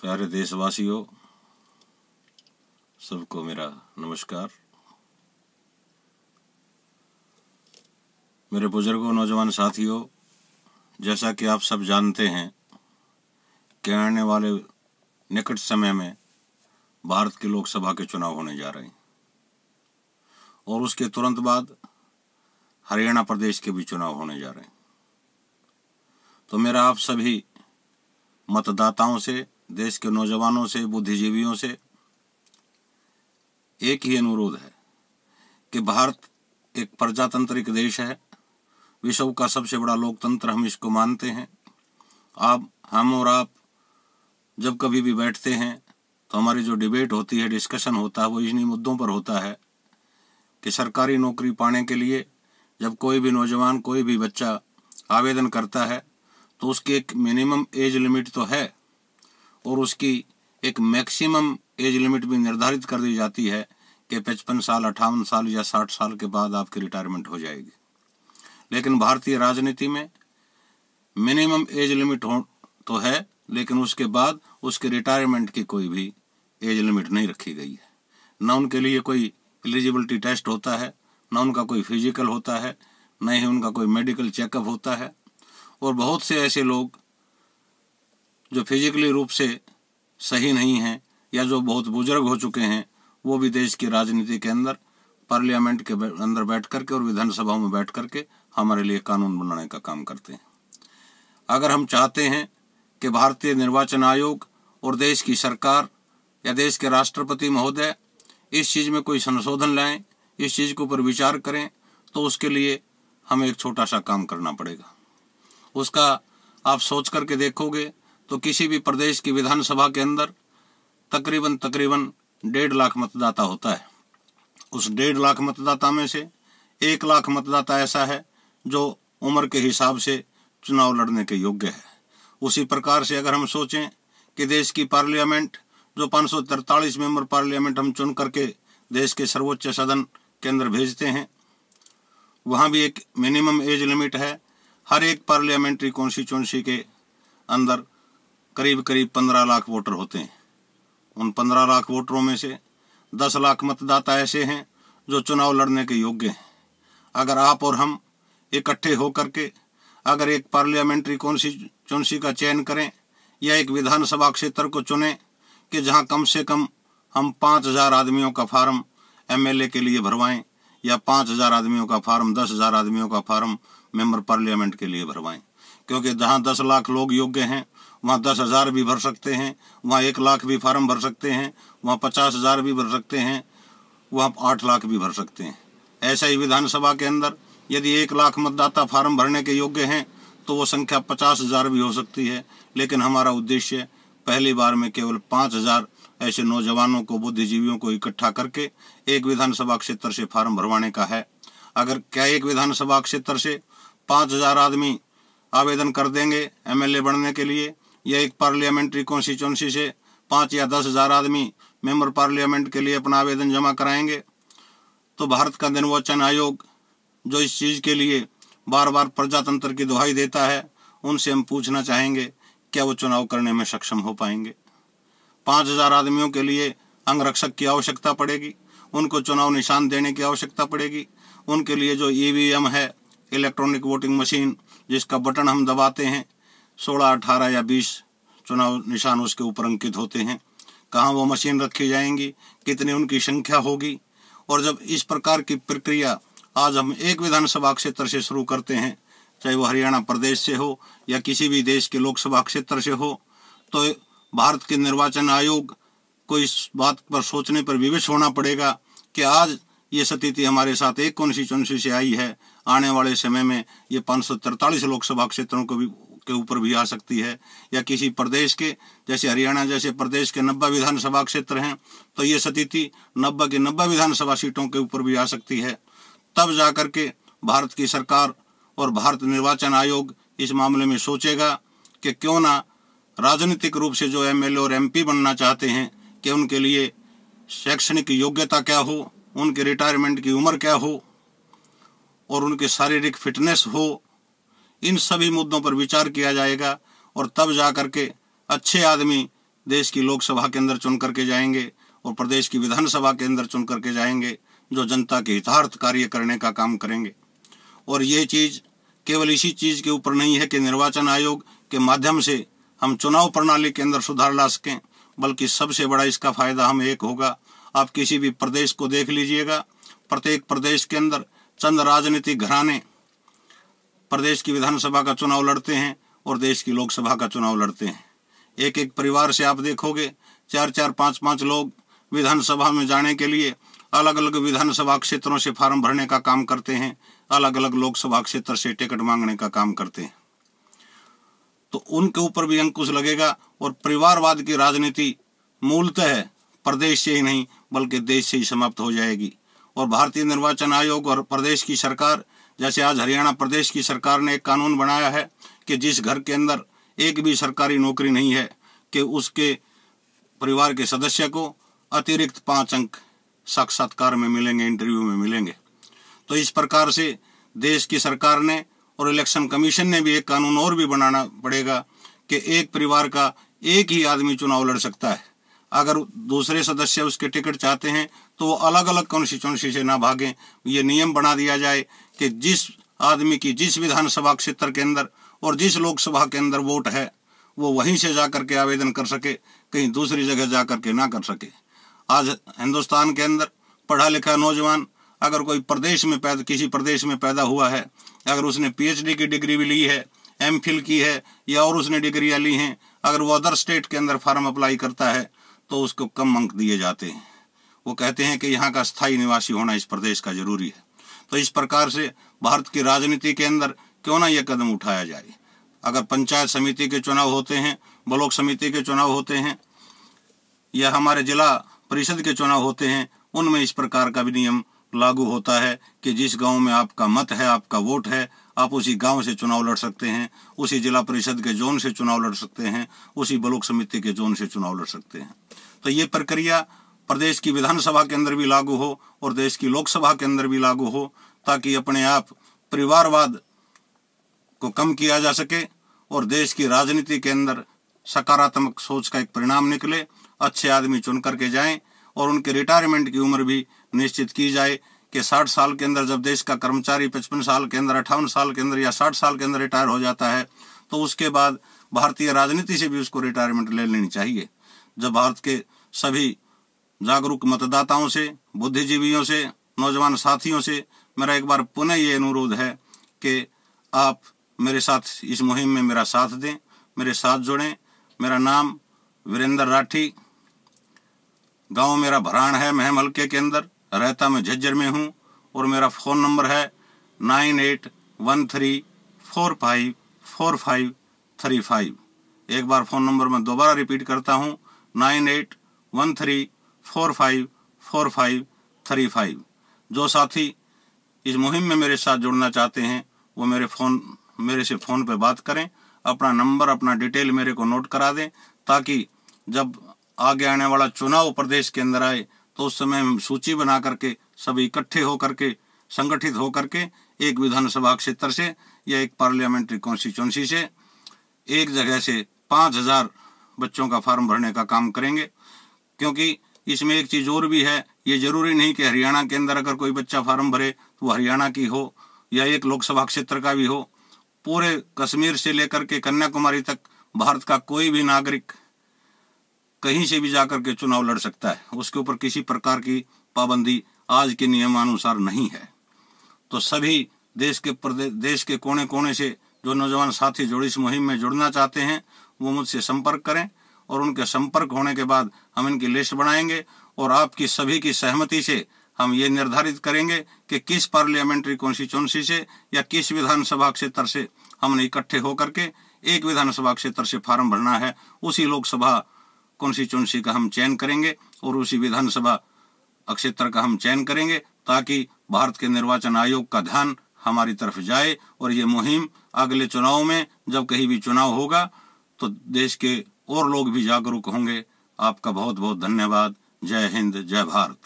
प्यारे देशवासियों, सबको मेरा नमस्कार। मेरे बुजुर्गों, नौजवान साथियों, जैसा कि आप सब जानते हैं कि आने वाले निकट समय में भारत की लोकसभा के चुनाव होने जा रहे हैं और उसके तुरंत बाद हरियाणा प्रदेश के भी चुनाव होने जा रहे हैं। तो मेरा आप सभी मतदाताओं से, देश के नौजवानों से, बुद्धिजीवियों से एक ही अनुरोध है कि भारत एक प्रजातांत्रिक देश है, विश्व का सबसे बड़ा लोकतंत्र हम इसको मानते हैं। हम और आप जब कभी भी बैठते हैं तो हमारी जो डिबेट होती है, डिस्कशन होता है, वो इन्हीं मुद्दों पर होता है कि सरकारी नौकरी पाने के लिए जब कोई भी नौजवान, कोई भी बच्चा आवेदन करता है तो उसकी एक मिनिमम एज लिमिट तो है और उसकी एक मैक्सिमम एज लिमिट भी निर्धारित कर दी जाती है कि 55 साल, 58 साल या 60 साल के बाद आपकी रिटायरमेंट हो जाएगी। लेकिन भारतीय राजनीति में मिनिमम एज लिमिट तो है, लेकिन उसके बाद उसके रिटायरमेंट की कोई भी एज लिमिट नहीं रखी गई है। न उनके लिए कोई एलिजिबिलिटी टेस्ट होता है, न उनका कोई फिजिकल होता है, न ही उनका कोई मेडिकल चेकअप होता है। और बहुत से ऐसे लोग जो फिजिकली रूप से सही नहीं हैं या जो बहुत बुजुर्ग हो चुके हैं, वो भी देश की राजनीति के अंदर, पार्लियामेंट के अंदर बैठ करके और विधानसभाओं में बैठ करके हमारे लिए कानून बनाने का काम करते हैं। अगर हम चाहते हैं कि भारतीय निर्वाचन आयोग और देश की सरकार या देश के राष्ट्रपति महोदय इस चीज़ में कोई संशोधन लाएं, इस चीज़ के ऊपर विचार करें, तो उसके लिए हमें एक छोटा सा काम करना पड़ेगा। उसका आप सोच करके देखोगे तो किसी भी प्रदेश की विधानसभा के अंदर तकरीबन 1.5 लाख मतदाता होता है। उस 1.5 लाख मतदाता में से 1 लाख मतदाता ऐसा है जो उम्र के हिसाब से चुनाव लड़ने के योग्य है। उसी प्रकार से अगर हम सोचें कि देश की पार्लियामेंट जो 543 मेंबर पार्लियामेंट हम चुन करके देश के सर्वोच्च सदन के अंदर भेजते हैं, वहाँ भी एक मिनिमम एज लिमिट है। हर एक पार्लियामेंट्री कॉन्स्टिट्यूंसी के अंदर करीब 15 लाख वोटर होते हैं। उन 15 लाख वोटरों में से 10 लाख मतदाता ऐसे हैं जो चुनाव लड़ने के योग्य हैं। अगर आप और हम इकट्ठे होकर के अगर एक पार्लियामेंट्री कॉन्स्टिट्यूंसी का चयन करें या एक विधानसभा क्षेत्र को चुनें कि जहां कम से कम हम 5000 आदमियों का फार्म एमएलए के लिए भरवाएं या 5000 आदमियों का फार्म, 10,000 आदमियों का फार्म मेंबर पार्लियामेंट के लिए भरवाएं, क्योंकि जहां 10 लाख लोग योग्य हैं वहाँ 10,000 भी भर सकते हैं, वहाँ 1 लाख भी फार्म भर सकते हैं, वहाँ 50,000 भी भर सकते हैं, वहाँ 8 लाख भी भर सकते हैं। ऐसा ही विधानसभा के अंदर यदि 1 लाख मतदाता फार्म भरने के योग्य हैं तो वो संख्या 50,000 भी हो सकती है। लेकिन हमारा उद्देश्य पहली बार में केवल 5,000 ऐसे नौजवानों को, बुद्धिजीवियों को इकट्ठा करके एक विधानसभा क्षेत्र से फार्म भरवाने का है। अगर क्या एक विधानसभा क्षेत्र से 5,000 आदमी आवेदन कर देंगे एमएलए बनने के लिए, या एक पार्लियामेंट्री कॉन्स्टिट्यूंसी से 5 या 10,000 आदमी मेंबर पार्लियामेंट के लिए अपना आवेदन जमा कराएंगे, तो भारत का निर्वाचन आयोग जो इस चीज़ के लिए बार बार प्रजातंत्र की दुहाई देता है, उनसे हम पूछना चाहेंगे क्या वो चुनाव करने में सक्षम हो पाएंगे। 5,000 आदमियों के लिए अंगरक्षक की आवश्यकता पड़ेगी, उनको चुनाव निशान देने की आवश्यकता पड़ेगी, उनके लिए जो ईवीएम है, इलेक्ट्रॉनिक वोटिंग मशीन, जिसका बटन हम दबाते हैं, 16, 18 या 20 चुनाव निशान उसके ऊपर अंकित होते हैं, कहाँ वो मशीन रखी जाएंगी, कितनी उनकी संख्या होगी। और जब इस प्रकार की प्रक्रिया आज हम एक विधानसभा क्षेत्र से शुरू करते हैं, चाहे वो हरियाणा प्रदेश से हो या किसी भी देश के लोकसभा क्षेत्र से हो, तो भारत के निर्वाचन आयोग को इस बात पर सोचने पर विवश होना पड़ेगा कि आज ये स्थिति हमारे साथ एक कॉन्स्टिट्यूंसी से आई है, आने वाले समय में ये 543 लोकसभा क्षेत्रों के ऊपर भी आ सकती है, या किसी प्रदेश के, जैसे हरियाणा जैसे प्रदेश के 90 विधानसभा क्षेत्र हैं, तो ये स्थिति 90 की 90 विधानसभा सीटों के ऊपर भी आ सकती है। तब जाकर के भारत की सरकार और भारत निर्वाचन आयोग इस मामले में सोचेगा कि क्यों ना राजनीतिक रूप से जो एमएलए और एमपी बनना चाहते हैं कि उनके लिए शैक्षणिक योग्यता क्या हो, उनके रिटायरमेंट की उम्र क्या हो और उनके शारीरिक फिटनेस हो। इन सभी मुद्दों पर विचार किया जाएगा और तब जा कर के अच्छे आदमी देश की लोकसभा के अंदर चुन करके जाएंगे और प्रदेश की विधानसभा के अंदर चुन करके जाएंगे, जो जनता के हितार्थ कार्य करने का काम करेंगे। और ये चीज़ केवल इसी चीज़ के ऊपर नहीं है कि निर्वाचन आयोग के माध्यम से हम चुनाव प्रणाली के अंदर सुधार ला सकें, बल्कि सबसे बड़ा इसका फायदा हमें एक होगा। आप किसी भी प्रदेश को देख लीजिएगा, प्रत्येक प्रदेश के अंदर चंद राजनीतिक घराने प्रदेश की विधानसभा का चुनाव लड़ते हैं और देश की लोकसभा का चुनाव लड़ते हैं। एक एक परिवार से आप देखोगे 4-4, 5-5 लोग विधानसभा में जाने के लिए अलग अलग विधानसभा क्षेत्रों से फार्म भरने का काम करते हैं, अलग अलग लोकसभा क्षेत्र से टिकट मांगने का काम करते हैं। तो उनके ऊपर भी अंकुश लगेगा और परिवारवाद की राजनीति मूलतः प्रदेश से ही नहीं बल्कि देश से ही समाप्त हो जाएगी। और भारतीय निर्वाचन आयोग और प्रदेश की सरकार, जैसे आज हरियाणा प्रदेश की सरकार ने एक कानून बनाया है कि जिस घर के अंदर एक भी सरकारी नौकरी नहीं है कि उसके परिवार के सदस्य को अतिरिक्त 5 अंक साक्षात्कार में मिलेंगे, इंटरव्यू में मिलेंगे। तो इस प्रकार से देश की सरकार ने और इलेक्शन कमीशन ने भी एक कानून और भी बनाना पड़ेगा कि एक परिवार का एक ही आदमी चुनाव लड़ सकता है। अगर दूसरे सदस्य उसके टिकट चाहते हैं तो वो अलग अलग कॉन्स्टिट्यूंसी से ना भागें। ये नियम बना दिया जाए कि जिस आदमी की जिस विधानसभा क्षेत्र के अंदर और जिस लोकसभा के अंदर वोट है वो वहीं से जा करके आवेदन कर सके, कहीं दूसरी जगह जा करके ना कर सके। आज हिंदुस्तान के अंदर पढ़ा लिखा नौजवान अगर कोई किसी प्रदेश में पैदा हुआ है, अगर उसने PhD की डिग्री भी ली है, MPhil की है या और उसने डिग्रियाँ ली हैं, अगर वो अदर स्टेट के अंदर फार्म अप्लाई करता है तो उसको कम अंक दिए जाते हैं। वो कहते हैं कि यहाँ का स्थायी निवासी होना इस प्रदेश का जरूरी है। तो इस प्रकार से भारत की राजनीति के अंदर क्यों ना यह कदम उठाया जाए। अगर पंचायत समिति के चुनाव होते हैं, ब्लॉक समिति के चुनाव होते हैं या हमारे जिला परिषद के चुनाव होते हैं, उनमें इस प्रकार का भी नियम लागू होता है कि जिस गांव में आपका मत है, आपका वोट है, आप उसी गांव से चुनाव लड़ सकते हैं, उसी जिला परिषद के जोन से चुनाव लड़ सकते हैं, उसी ब्लॉक समिति के जोन से चुनाव लड़ सकते हैं। तो ये प्रक्रिया प्रदेश की विधानसभा के अंदर भी लागू हो और देश की लोकसभा के अंदर भी लागू हो, ताकि अपने आप परिवारवाद को कम किया जा सके और देश की राजनीति के अंदर सकारात्मक सोच का एक परिणाम निकले, अच्छे आदमी चुन करके जाएं और उनके रिटायरमेंट की उम्र भी निश्चित की जाए कि 60 साल के अंदर जब देश का कर्मचारी 55 साल के अंदर, 58 साल के अंदर या 60 साल के अंदर रिटायर हो जाता है तो उसके बाद भारतीय राजनीति से भी उसको रिटायरमेंट ले लेनी चाहिए। जब भारत के सभी जागरूक मतदाताओं से, बुद्धिजीवियों से, नौजवान साथियों से मेरा एक बार पुनः ये अनुरोध है कि आप मेरे साथ इस मुहिम में मेरा साथ दें, मेरे साथ जुड़ें। मेरा नाम वीरेंद्र राठी, गांव मेरा भराण है, महम हल्के के अंदर, रहता मैं झज्जर में हूं और मेरा फ़ोन नंबर है 9813454535। एक बार फ़ोन नंबर मैं दोबारा रिपीट करता हूं 9813454535। जो साथी इस मुहिम में मेरे साथ जुड़ना चाहते हैं वो मेरे से फ़ोन पे बात करें, अपना नंबर, अपना डिटेल मेरे को नोट करा दें, ताकि जब आगे आने वाला चुनाव प्रदेश के अंदर आए तो उस समय हम सूची बना करके सभी इकट्ठे होकर के, संगठित होकर के एक विधानसभा क्षेत्र से या एक पार्लियामेंट्री कॉन्स्टिट्यूंसी से एक जगह से 5000 बच्चों का फार्म भरने का काम करेंगे। क्योंकि इसमें एक चीज़ और भी है, ये जरूरी नहीं कि हरियाणा के अंदर अगर कोई बच्चा फार्म भरे तो वो हरियाणा की हो या एक लोकसभा क्षेत्र का भी हो। पूरे कश्मीर से लेकर के कन्याकुमारी तक भारत का कोई भी नागरिक कहीं से भी जाकर के चुनाव लड़ सकता है, उसके ऊपर किसी प्रकार की पाबंदी आज के नियमानुसार नहीं है। तो सभी देश के कोने कोने से जो नौजवान साथी जो इस मुहिम में जुड़ना चाहते हैं वो मुझसे संपर्क करें और उनके संपर्क होने के बाद हम इनकी लिस्ट बनाएंगे और आपकी सभी की सहमति से हम ये निर्धारित करेंगे कि किस पार्लियामेंट्री कॉन्स्टिट्यूंसी से या किस विधानसभा क्षेत्र से हमने इकट्ठे होकर के एक विधानसभा क्षेत्र से फार्म भरना है। उसी लोकसभा कॉन्स्टिट्यूंसी का हम चयन करेंगे और उसी विधानसभा क्षेत्र का हम चयन करेंगे, ताकि भारत के निर्वाचन आयोग का ध्यान हमारी तरफ जाए और ये मुहिम अगले चुनाव में जब कहीं भी चुनाव होगा तो देश के और लोग भी जागरूक होंगे। आपका बहुत बहुत धन्यवाद। जय हिंद, जय भारत।